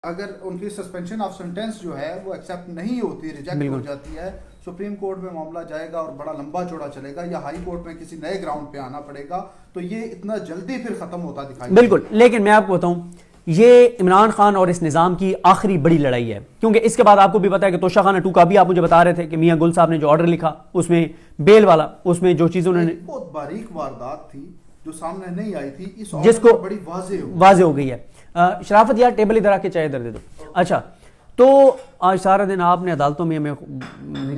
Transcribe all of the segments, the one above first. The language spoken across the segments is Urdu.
اگر ان کی سسپینشن آف سینٹینس جو ہے وہ ایکسیپٹ نہیں ہوتی، ریجیکٹ ہو جاتی ہے، سپریم کورٹ میں معاملہ جائے گا اور بڑا لمبا چوڑا چلے گا، یا ہائی کورٹ میں کسی نئے گراؤنڈ پہ آنا پڑے گا، تو یہ اتنا جلدی پھر ختم ہوتا دکھائی بالکل. لیکن میں آپ کو بتاؤں یہ عمران خان اور اس نظام کی آخری بڑی لڑائی ہے، کیونکہ اس کے بعد آپ کو بھی پتا ہے کہ توشہ خانہ 2 کا بھی آپ مجھے بتا رہے تھے کہ میاں گل صاحب نے جو آرڈر لکھا اس میں بیل والا، اس میں جو چیزیں انہوں نے بہت باریک واردات تھی جو سامنے نہیں آئی تھی، اس جس کو بڑی واضح ہو گئی ہے. شرافت یار ٹیبل ادھر آ کے چائے ادھر دے دو. اچھا تو آج سارا دن آپ نے عدالتوں میں ہمیں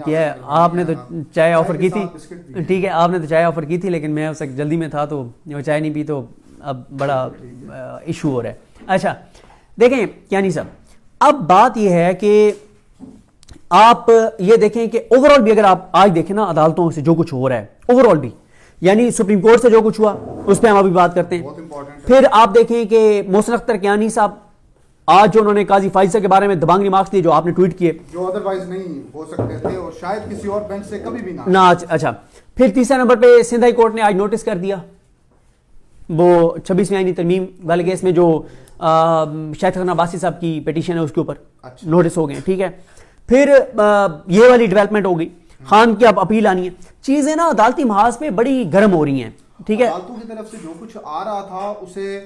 کیا ہے، آپ نے تو چائے آفر کی تھی، ٹھیک ہے آپ نے تو چائے آفر کی تھی، لیکن میں اس وقت جلدی میں تھا تو وہ چائے نہیں پی، تو اب بڑا ایشو ہو رہا ہے. اچھا دیکھیں کیانی صاحب، اب بات یہ ہے کہ آپ یہ دیکھیں کہ اوور آل بھی اگر آپ آج دیکھیں نا عدالتوں سے جو کچھ ہو رہا ہے اوور آل بھی، یعنی سپریم کورٹ سے جو کچھ ہوا اس پہ ہم ابھی بات کرتے ہیں. پھر آپ دیکھیں کہ محسن اختر کیانی صاحب آج جو انہوں نے قاضی فائزہ کے بارے میں دبانگ ریمارکس دیے جو آپ نے ٹویٹ کیے، جو ادروائز نہیں ہو سکتے تھے اور شاید کسی اور بینچ سے کبھی بھی نہ. اچھا پھر تیسرے نمبر پہ سندھ ہائی کورٹ نے آج نوٹس کر دیا وہ 26ویں آئینی ترمیم والے کیس میں جو شاہد خان عباسی صاحب کی پیٹیشن ہے اس کے اوپر نوٹس ہو گئے. ٹھیک ہے پھر یہ والی ڈیولپمنٹ ہو گئی، خان کی اب اپیل آنی ہے. چیزیں نا عدالتی محاذ پہ بڑی گرم ہو رہی ہیں. ٹھیک ہے عدالتوں کی طرف سے جو کچھ آ رہا تھا اسے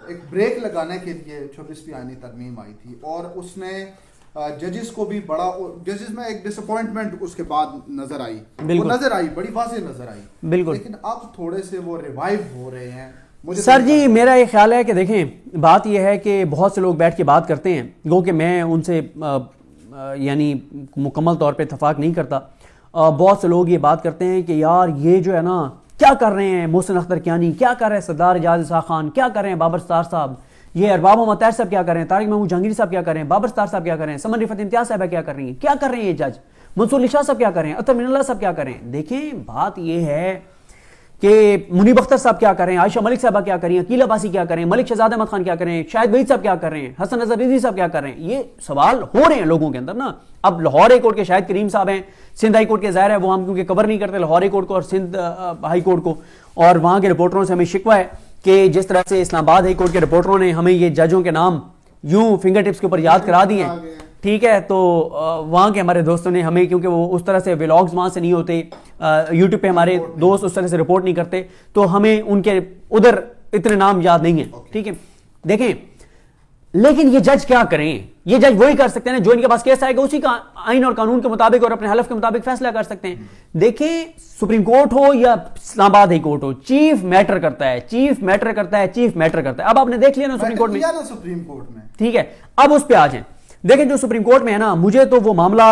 ایک بریک لگانے کے لیے 26ویں آئینی ترمیم آئی تھی، اور اس نے ججز کو بھی بڑا، ججز میں ایک ڈس اپوائنٹمنٹ اس کے بعد نظر آئی، وہ نظر آئی بڑی واضح نظر آئی بالکل. لیکن اب تھوڑے سے وہ ریوائیو ہو رہے ہیں. سر جی میرا یہ خیال ہے کہ دیکھیں بات یہ ہے کہ بہت سے لوگ بیٹھ کے بات کرتے ہیں، گو کہ میں ان سے یعنی مکمل طور پہ اتفاق نہیں کرتا. بہت سے لوگ یہ بات کرتے ہیں کہ یار یہ جو ہے نا کیا کر رہے ہیں محسن اختر کیانی، کیا کر رہے ہیں سردار اعجاز اسحاق خان، کیا کر رہے ہیں بابر ستار صاحب، یہ ارباب محمد طاہر صاحب کیا کر رہے ہیں، طارق محمود جہانگیری صاحب کیا کر رہے ہیں، بابر ستار صاحب کیا کر رہے ہیں، سمن رفعت امتیاز صاحبہ کیا کر رہی ہیں، کیا کر رہے ہیں یہ جج، منصور علی شاہ صاحب کیا کر رہے ہیں، اطہر من اللہ صاحب کیا کر رہے ہیں. دیکھیں بات یہ ہے کہ منیب اختر صاحب کیا کر رہے ہیں، عائشہ ملک صاحبہ کیا کر رہی ہیں، عقیل عباسی کیا کر رہے ہیں، ملک شہزاد احمد خان کیا کر رہے ہیں، شاہد وحید صاحب کیا کر رہے ہیں، حسن نظر رضوی صاحب کیا کر رہے ہیں. یہ سوال ہو رہے ہیں لوگوں کے اندر نا. اب لاہور ہائی کورٹ کے شاہد کریم صاحب ہیں، سندھ ہائی کورٹ کے ظاہر ہے وہ ہم کیونکہ کور نہیں کرتے لاہور ہائی کورٹ کو اور سندھ ہائی کورٹ کو، اور وہاں کے رپورٹروں سے ہمیں شکوہ ہے کہ جس طرح سے اسلام آباد ہائی کورٹ کے رپورٹروں نے ہمیں یہ ججوں کے نام یوں فنگر ٹپس کے اوپر یاد کرا دیے ہیں. ٹھیک ہے تو وہاں کے ہمارے دوستوں نے ہمیں، کیونکہ وہ اس طرح سے ولاگز وہاں سے نہیں ہوتے، یوٹیوب پہ ہمارے دوست اس طرح سے رپورٹ نہیں کرتے، تو ہمیں ان کے ادھر اتنے نام یاد نہیں ہیں. ٹھیک ہے دیکھیں لیکن یہ جج کیا کریں، یہ جج وہی کر سکتے ہیں جو ان کے پاس کیس آئے گا اسی کا آئین اور قانون کے مطابق اور اپنے حلف کے مطابق فیصلہ کر سکتے ہیں. دیکھیں سپریم کورٹ ہو یا اسلام آباد ہائی کورٹ ہو، چیف میٹر کرتا ہے، چیف میٹر کرتا ہے، چیف میٹر کرتا ہے. اب آپ نے دیکھ لیا نا سپریم کورٹ میں، ٹھیک ہے اب اس پہ آ جائیں. دیکھیں جو سپریم کورٹ میں ہے نا، مجھے تو وہ معاملہ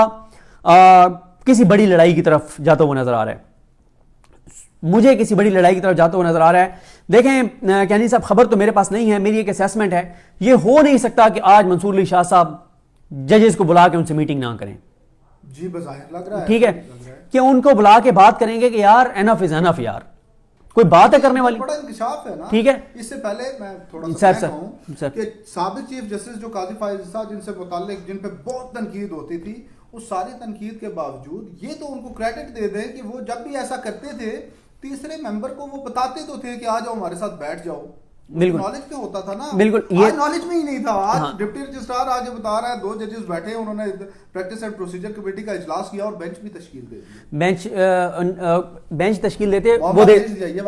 کسی بڑی لڑائی کی طرف جاتا ہوا نظر آ رہا ہے، مجھے کسی بڑی لڑائی کی طرف جاتا ہوا نظر آ رہا ہے. دیکھیں کیانی صاحب خبر تو میرے پاس نہیں ہے، میری ایک اسیسمنٹ ہے، یہ ہو نہیں سکتا کہ آج منصور علی شاہ صاحب ججز کو بلا کے ان سے میٹنگ نہ کریں. جی بظاہر لگ رہا ہے ٹھیک ہے کہ ان کو بلا کے بات کریں گے کہ یار انف از انف، یار کوئی بات ہے کرنے والی. بڑا انکشاف ہے نا. ٹھیک ہے اس سے پہلے میں تھوڑا سا کہوں کہ سابق چیف جسٹس جو قاضی فائز صاحب جن سے متعلق جن پہ بہت تنقید ہوتی تھی، اس ساری تنقید کے باوجود یہ تو ان کو کریڈٹ دے دیں کہ وہ جب بھی ایسا کرتے تھے تیسرے ممبر کو وہ بتاتے تو تھے کہ آ جاؤ ہمارے ساتھ بیٹھ جاؤ. بالکل نالج پہ ہوتا تھا نا. بالکل یہ نالج میں ہی نہیں تھا. آج ڈپٹی رجسٹرار آج بتا رہا ہے 2 ججز بیٹھے، انہوں نے پریکٹس اینڈ پروسیجر کمیٹی کا اجلاس کیا اور بینچ بھی تشکیل دے دی. بینچ تشکیل دیتے وہ دے.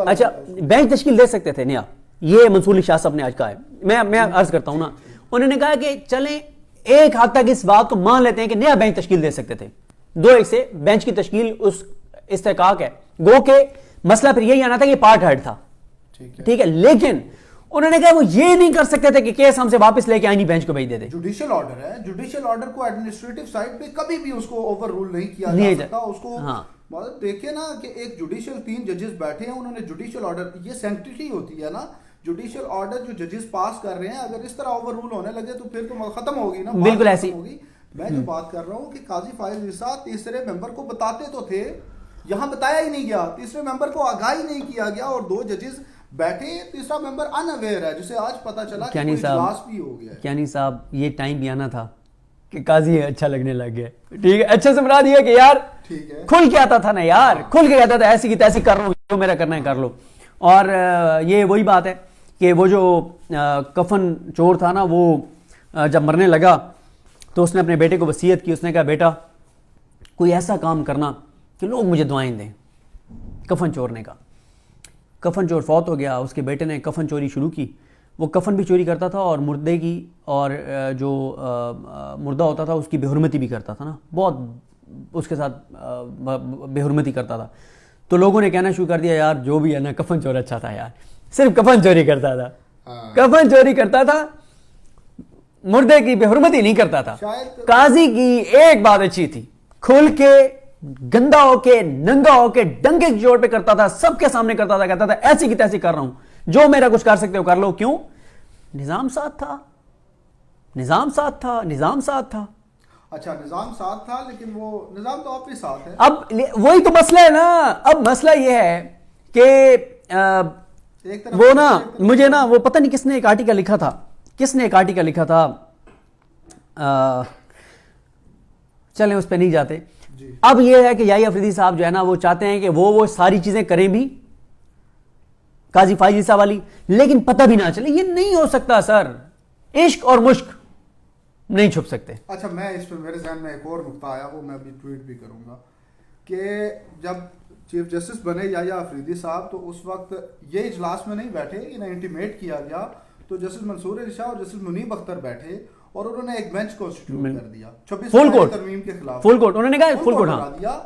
اچھا بینچ تشکیل دے سکتے تھے نیا، یہ منصور علی شاہ صاحب نے آج کہا ہے. میں عرض کرتا ہوں نا، انہوں نے کہا کہ چلیں ایک حد تک اس بات کو مان لیتے ہیں کہ نیا بینچ تشکیل دے سکتے تھے. 2-1 سے بینچ کی تشکیل اس استحقاق ہے، گو کہ مسئلہ پھر یہی آنا تھا کہ پارٹ ہیڈ تھا. ٹھیک ہے لیکن انہوں نے کہا وہ یہ نہیں کر سکتے تھے کہ کیس ہم سے واپس لے کے آئینی بینچ کو بھیج دیتے. جوڈیشل آرڈر ہے، جوڈیشل آرڈر کو ایڈمنسٹریٹو سائٹ پہ کبھی بھی اس کو اوور رول نہیں کیا جا سکتا. اس کو مطلب دیکھیں نا کہ ایک جوڈیشل 3 ججز بیٹھے ہیں، انہوں نے جوڈیشل آرڈر، یہ سینکٹیٹی ہوتی ہے نا، جوڈیشل آرڈر جو ججز پاس کر رہے ہیں اگر اس طرح اوور رول ہونے لگے تو پھر تو ختم ہوگی نا. بالکل ایسی ہوگی. میں جو بات کر رہا ہوں کہ قاضی فائز عیسیٰ تیسرے ممبر کو بتاتے تو تھے، یہاں بتایا ہی نہیں گیا، تیسرے ممبر کو آگاہی نہیں کیا گیا اور 2 ججز بیٹھے، تیسرا ممبر ان اویئر ہے جسے آج پتا چلا کہ اجلاس بھی ہو گیا. کیانی صاحب یہ ٹائم بھی آنا تھا کہ قاضی اچھا لگنے لگ گیا. ٹھیک ہے اچھا سمجھا دیا کہ یار کھل کے آتا تھا نا یار، کھل کے آتا تھا، ایسی کی تیسی کر لو جو میرا کرنا ہے کر لو. اور یہ وہی بات ہے کہ وہ جو کفن چور تھا نا وہ جب مرنے لگا تو اس نے اپنے بیٹے کو وصیت کی. اس نے کہا بیٹا کوئی ایسا کام کرنا کہ لوگ مجھے دعائیں دیں. کفن چورنے کا. کفن چور فوت ہو گیا, اس کے بیٹے نے کفن چوری شروع کی. وہ کفن بھی چوری کرتا تھا اور مردے کی اور جو مردہ ہوتا تھا اس کی بے حرمتی بھی کرتا تھا نا, بہت اس کے ساتھ بے حرمتی کرتا تھا. تو لوگوں نے کہنا شروع کر دیا یار جو بھی ہے نا کفن چور اچھا تھا یار, صرف کفن چوری کرتا تھا, کفن چوری کرتا تھا, مردے کی بے حرمتی نہیں کرتا تھا. قاضی کی ایک بات اچھی تھی, کھل کے گندا ہو کے ننگا ہو کے ڈنگے کی جوڑ پہ کرتا تھا, سب کے سامنے کرتا تھا, کہتا تھا ایسی کی تیسی کر رہا ہوں, جو میرا کچھ کر سکتے ہو کر لو. کیوں؟ نظام ساتھ تھا, نظام ساتھ تھا, نظام ساتھ تھا. اچھا نظام ساتھ تھا, لیکن وہ نظام تو آپ بھی ساتھ ہے. اب وہی تو مسئلہ ہے نا. اب مسئلہ یہ ہے کہ وہ نا مجھے نا وہ پتہ نہیں کس نے ایک آرٹیکل لکھا تھا, کس نے ایک آرٹیکل لکھا تھا, چلیں اس پہ نہیں جاتے. اب یہ ہے کہ یحییٰ افریدی صاحب جو ہے نا وہ چاہتے ہیں کہ وہ ساری چیزیں کریں بھی قاضی فائز عیسیٰ والی, لیکن پتہ بھی نہ چلے. یہ نہیں ہو سکتا سر, عشق اور مشق نہیں چھپ سکتے. اچھا میں اس پہ میرے ذہن میں ایک اور نقطہ آیا, وہ میں ابھی ٹویٹ بھی کروں گا, کہ جب چیف جسٹس بنے یحییٰ افریدی صاحب تو اس وقت یہ اجلاس میں نہیں بیٹھے, انہیں انٹیمیٹ کیا گیا, تو جسٹس منصور علی شاہ اور جسٹس منیب اختر بیٹھے اور انہوں نے ایک بینچ کانسٹیٹیوٹ کر دیا 26 ترمیم کے خلاف. فل کوٹ انہوں نے کہا, فل کوٹ ہاں, دیا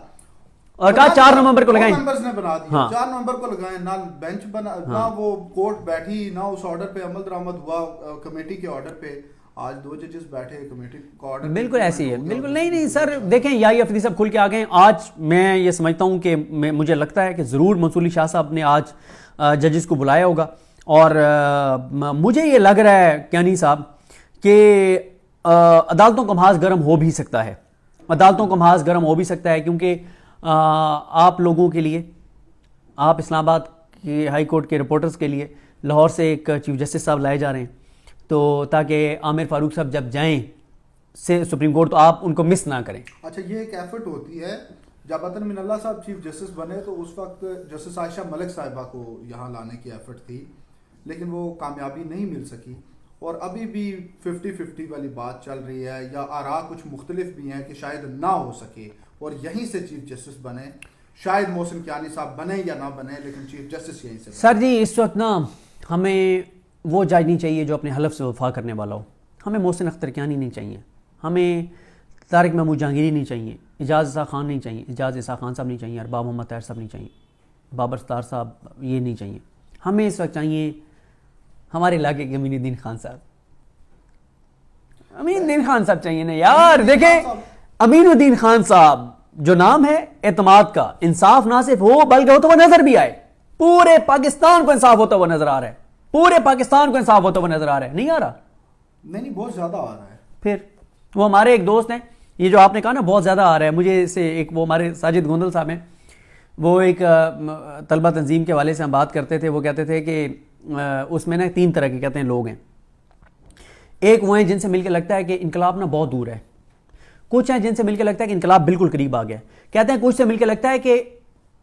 اور کہا 4 نومبر کو لگائیں. ممبرز نے بنا دیا 4 نومبر کو لگائیں, نہ بینچ بنا, نہ وہ کورٹ بیٹھی, نہ اس آرڈر پہ عمل درآمد ہوا کمیٹی کے آرڈر پہ. آج 2 ججز بیٹھے کمیٹی کا آرڈر بالکل ایسی ہے. بالکل نہیں سر, دیکھیں یحییٰ افریدی صاحب کھل کے آ گئے. آج میں یہ سمجھتا ہوں کہ مجھے لگتا ہے کہ ضرور منصور علی شاہ صاحب نے آج ججز کو بلایا ہوگا, اور مجھے یہ لگ رہا ہے کیانی صاحب کہ عدالتوں کا محاذ گرم ہو بھی سکتا ہے, عدالتوں کا محاذ گرم ہو بھی سکتا ہے, کیونکہ آپ لوگوں کے لیے, آپ اسلام آباد کے ہائی کورٹ کے رپورٹرز کے لیے لاہور سے ایک چیف جسٹس صاحب لائے جا رہے ہیں, تو تاکہ عامر فاروق صاحب جب جائیں سے سپریم کورٹ تو آپ ان کو مس نہ کریں. اچھا یہ ایک ایفرٹ ہوتی ہے, جب عطن من اللہ صاحب چیف جسٹس بنے تو اس وقت جسٹس عائشہ ملک صاحبہ کو یہاں لانے کی ایفرٹ تھی, لیکن وہ کامیابی نہیں مل سکی, اور ابھی بھی 50-50 والی بات چل رہی ہے, یا آراء کچھ مختلف بھی ہیں کہ شاید نہ ہو سکے اور یہیں سے چیف جسٹس بنے. شاید محسن کیانی صاحب بنے یا نہ بنے, لیکن چیف جسٹس یہیں سے بنے. سر جی اس وقت نا ہمیں وہ جج نہیں چاہیے جو اپنے حلف سے وفا کرنے والا ہو. ہمیں محسن اختر کیانی نہیں چاہیے, ہمیں طارق محمود جہانگیری نہیں چاہیے, اعجاز عیسیٰ خان نہیں چاہیے, اعجاز عیسیٰ خان صاحب نہیں چاہیے, ارباب محمد طاہر صاحب نہیں چاہیے, بابر ستار صاحب یہ نہیں چاہیے. ہمیں اس وقت چاہیے ہمارے علاقے کے امین الدین خان صاحب, امین الدین خان صاحب چاہیے نا یار. دیکھیں امین الدین خان صاحب جو نام ہے اعتماد کا, انصاف نہ صرف ہو بلکہ ہوتا ہوا نظر بھی آئے, پورے پاکستان کو انصاف ہوتا ہوا نظر آ رہا ہے, پورے پاکستان کو انصاف ہوتا ہوا نظر آ رہا ہے. نہیں آ رہا؟ نہیں بہت زیادہ آ رہا ہے. پھر وہ ہمارے ایک دوست ہیں, یہ جو آپ نے کہا نا بہت زیادہ آ رہا ہے, مجھے اس سے ایک وہ ہمارے ساجد گوندل صاحب ہیں, وہ ایک طلبہ تنظیم کے حوالے سے ہم بات کرتے تھے, وہ کہتے تھے کہ اس میں نا 3 طرح کے کہتے ہیں لوگ ہیں. ایک وہ ہیں جن سے مل کے لگتا ہے کہ انقلاب نا بہت دور ہے, کچھ ہیں جن سے مل کے لگتا ہے کہ انقلاب بالکل قریب آ گیا. کہتے ہیں کچھ سے مل کے لگتا ہے کہ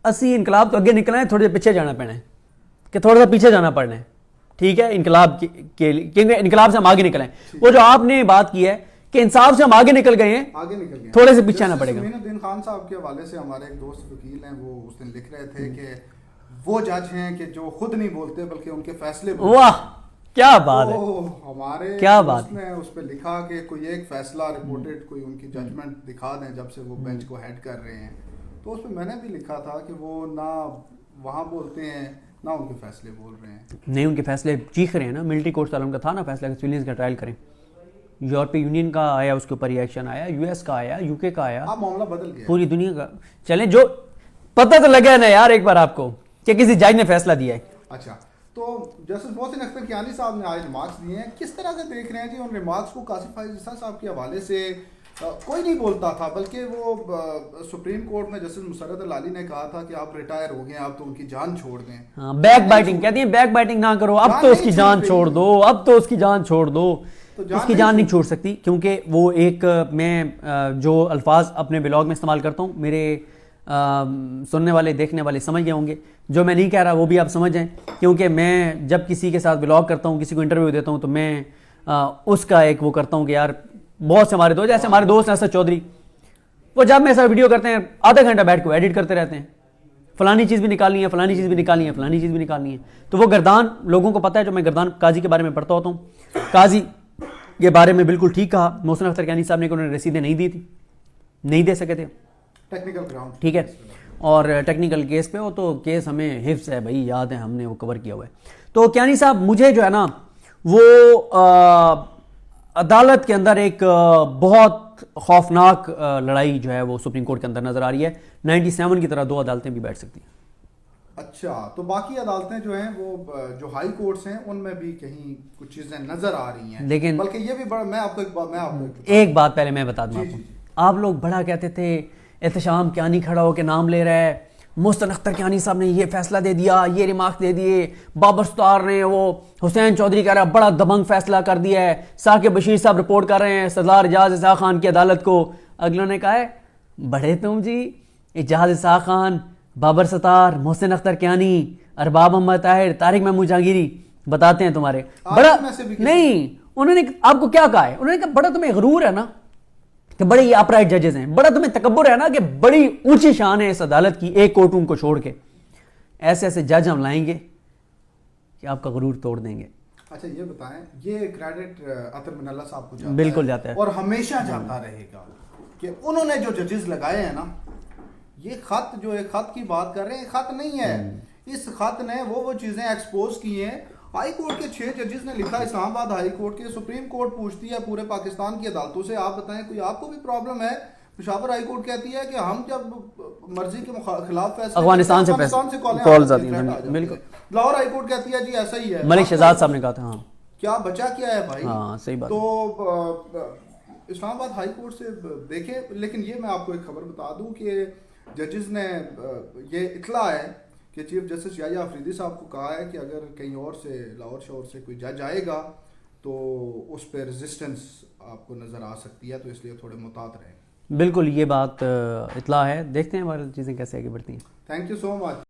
اسی انقلاب تو اگے نکلنا ہے, تھوڑے پیچھے جانا پڑنا ہے, کہ تھوڑا سا پیچھے جانا پڑنا ہے, ٹھیک ہے, انقلاب کے لیے, کیونکہ انقلاب سے ہم آگے نکلیں. وہ جو آپ نے بات کی ہے کہ انصاف سے ہم آگے نکل گئے ہیں, تھوڑے سے پیچھے آنا پڑے گا. امین الدین خان صاحب کے حوالے سے ہمارے ایک دوست وکیل ہیں, وہ اس دن لکھ رہے تھے کہ وہ جج ہیں کہ جو خود نہیں بولتے بلکہ ان کے فیصلے. واہ کیا بات ہے, ہمارے کیا بات نے اس پہ لکھا کہ کوئی ایک فیصلہ رپورٹڈ, کوئی ان کی ججمنٹ دکھا دیں جب سے وہ بینچ کو ہیڈ کر رہے ہیں. تو اس پہ میں نے بھی لکھا تھا کہ وہ نہ وہاں بولتے ہیں نہ ان کے فیصلے بول رہے ہیں. نہیں ان کے فیصلے چیخ رہے ہیں نا. ملٹری کورٹ سالم کا تھا نا فیصلہ کہ سویلینز کا ٹرائل کریں, یورپی یونین کا آیا, اس کے اوپر ریئیکشن آیا, یو ایس کا آیا, یو کے کا آیا, اب معاملہ بدل گیا, پوری دنیا کا. چلیں جو پتہ تو لگا ہے نا یار ایک بار آپ کو کہ کسی جج نے فیصلہ دیا ہے. اچھا تو جسٹس محسن اختر کیانی صاحب نے آج ریمارکس دیے ہیں, کس طرح سے دیکھ رہے ہیں جی ان ریمارکس کو؟ قاضی فائز عیسیٰ صاحب کے حوالے سے کوئی نہیں بولتا تھا, بلکہ وہ سپریم کورٹ میں جسٹس مسرت العالی نے کہا تھا کہ آپ ریٹائر ہو گئے, آپ تو ان کی جان چھوڑ دیں. ہاں بیک بائٹنگ کہتی ہیں, بیک بائٹنگ نہ کرو, اب تو اس کی جان چھوڑ دو, اب تو اس کی جان چھوڑ دو. اس کی جان نہیں چھوڑ سکتی, کیونکہ وہ ایک, میں جو الفاظ اپنے بلاگ میں استعمال کرتا ہوں میرے سننے والے دیکھنے والے سمجھ گئے ہوں گے, جو میں نہیں کہہ رہا وہ بھی آپ سمجھ جائیں, کیونکہ میں جب کسی کے ساتھ بلاگ کرتا ہوں, کسی کو انٹرویو دیتا ہوں, تو میں اس کا ایک وہ کرتا ہوں کہ یار بہت سے ہمارے دوست، جیسے ہمارے دوست ہیں اسد چودھری، وہ جب میں ایسا ویڈیو کرتے ہیں آدھا گھنٹہ بیٹھ کے ایڈٹ کرتے رہتے ہیں، فلانی چیز بھی نکالنی ہے، فلانی چیز بھی نکالنی ہے، فلانی چیز بھی نکالنی ہے. تو وہ گردان لوگوں کو پتہ ہے، جو میں گردان قاضی کے بارے میں پڑھتا ہوتا ہوں، قاضی کے بارے میں بالکل ٹھیک کہا محسن اختر کیانی صاحب نے کہ انہوں نے رسیدیں نہیں دی تھی، نہیں دے سکے تھے ٹیکنیکل گراؤنڈ، ٹھیک ہے، اور ٹیکنیکل کیس پہ، وہ تو کیس ہمیں حفظ ہے بھائی، یاد ہے ہم نے وہ کور کیا ہوا ہے. تو کیانی صاحب مجھے جو ہے نا وہ عدالت کے اندر ایک بہت خوفناک لڑائی جو ہے وہ سپریم کورٹ کے اندر نظر آ رہی ہے. 97 کی طرح 2 عدالتیں بھی بیٹھ سکتی ہیں. اچھا، تو باقی عدالتیں جو ہیں وہ جو ہائی کورٹس ہیں ان میں بھی کہیں کچھ چیزیں نظر آ رہی ہیں، لیکن بلکہ یہ بھی بڑا، میں آپ کو ایک بات پہلے میں بتا دوں آپ کو، آپ لوگ بڑا کہتے تھے احتشام کیانی کھڑا ہو کے نام لے رہا ہے، محسن اختر کیانی صاحب نے یہ فیصلہ دے دیا، یہ ریمارک دے دیے، بابر ستار نے، وہ حسین چودھری کہہ رہا ہے بڑا دبنگ فیصلہ کر دیا ہے، ثاقب بشیر صاحب رپورٹ کر رہے ہیں سردار اعجاز اسحاق خان کی عدالت کو. اگلوں نے کہا ہے بڑے تم جی، اعجاز اسحاق خان، بابر ستار، محسن اختر کیانی، ارباب محمد طاہر، طارق محمود جہانگیری بتاتے ہیں تمہارے بڑا نہیں. انہوں نے آپ کو کیا کہا ہے؟ انہوں نے کہا بڑا تمہیں غرور ہے نا کہ بڑے یہ اپرائٹ ججز ہیں، بڑا تمہیں تکبر ہے نا کہ بڑی اونچی شان ہے اس عدالت کی، ایک کورٹ روم کو چھوڑ کے ایسے ایسے جج ہم لائیں گے کہ آپ کا غرور توڑ دیں گے. اچھا یہ بتائیں، یہ کریڈٹ عطر من اللہ صاحب کو جاتا بالکل جاتا ہے اور ہمیشہ جاتا رہے گا کہ انہوں نے جو ججز لگائے ہیں نا، یہ خط جو ایک خط کی بات کر رہے ہیں، خط نہیں ہے، اس خط نے وہ چیزیں ایکسپوز کی ہیں. ہائی کورٹ کے 6 ججز نے لکھا، اسلام آباد ہائی کورٹ کے، سپریم کورٹ پوچھتی ہے پورے پاکستان کی عدالتوں سے آپ بتائیں کوئی آپ کو بھی پرابلم ہے؟ پشاور ہائی کورٹ کہتی ہے کہ ہم جب مرضی کے خلاف فیصلے افغانستان سے کالز آتی ہیں، بالکل. لاہور ہائی کورٹ کہتی ہے جی ایسا ہی ہے، ملک شہزاد صاحب نے کہا تھا. ہاں کیا بچا کیا ہے بھائی؟ ہاں صحیح بات. تو اسلام آباد ہائی کورٹ سے دیکھیں. لیکن یہ میں آپ کو ایک خبر بتا دوں کہ ججز نے یہ اطلاع ہے کہ چیف جسٹس یحییٰ آفریدی صاحب کو کہا ہے کہ اگر کہیں اور سے لاہور شہر سے کوئی جج آئے گا تو اس پہ ریزسٹنس آپ کو نظر آ سکتی ہے، تو اس لیے تھوڑے محتاط رہیں. بالکل یہ بات اطلاع ہے، دیکھتے ہیں ہماری چیزیں کیسے آگے بڑھتی ہیں. Thank you so much.